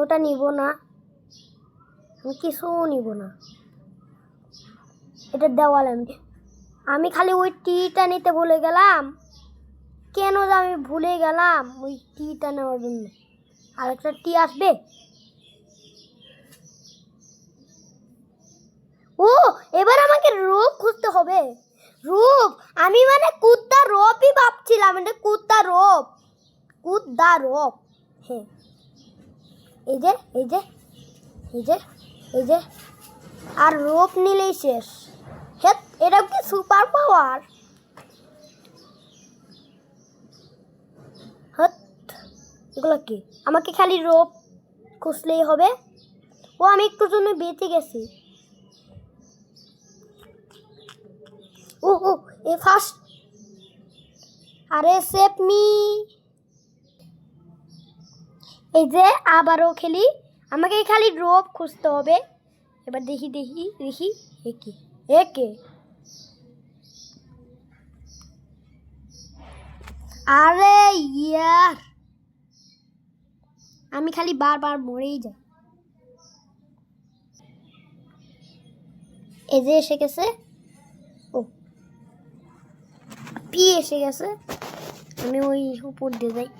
ওটা নিব না, আমি কিছু নিব না। এটা দেওয়াল আমি খালি ওই টিটা নিতে ভুলে গেলাম। কেন যে আমি ভুলে গেলাম ওই টিটা নেওয়ার জন্য। আর একটা টি আসবে। ও এবার আমাকে রূপ খুঁজতে হবে। রূপ, আমি মানে কুত্তা রূপই ভাবছিলাম। এটা কুত্তা রূপ, কুত্তা রূপ। হ্যাঁ, এই যে এই যে এই যে এই যে আর রূপ নিলেই শেষ। হ্যাঁ, এটা কি সুপার পাওয়ার? হ্যাঁ, এগুলো কি? আমাকে খালি রূপ খুঁজলেই হবে। ও আমি একটু জন্য বেঁচে গেছি। ও ও এ ফার্স্ট। আরে সেভ মি। এই যে আবারও খেলি। আমাকে খালি রোপ খুঁজতে হবে। এবার দেখি দেখি দেখি একে একে। আরে ইয়ার, আমি খালি বারবার মরেই যাই। এই যে এসে গেছে। ও পি এসে গেছে। আমি ওই উপর দিয়ে যাই।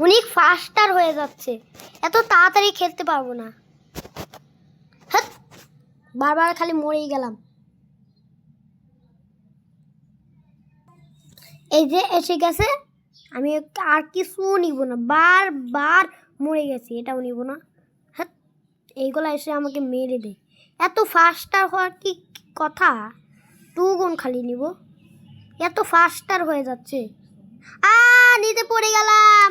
অনেক ফাস্টার হয়ে যাচ্ছে, এত তাড়াতাড়ি খেলতে পারবো না। হ্যাঁ, বারবার খালি মরেই গেলাম। এই যে এসে গেছে। আমি আর কিছু নিব না, বারবার মরে গেছি। এটাও নিব না। হ্যাঁ, এইগুলো এসে আমাকে মেরে দেয়। এত ফাস্টার হওয়ার কি কথা? 2 গুণ খালি নিব, এত ফাস্টার হয়ে যাচ্ছে। নিতে পড়ে গেলাম।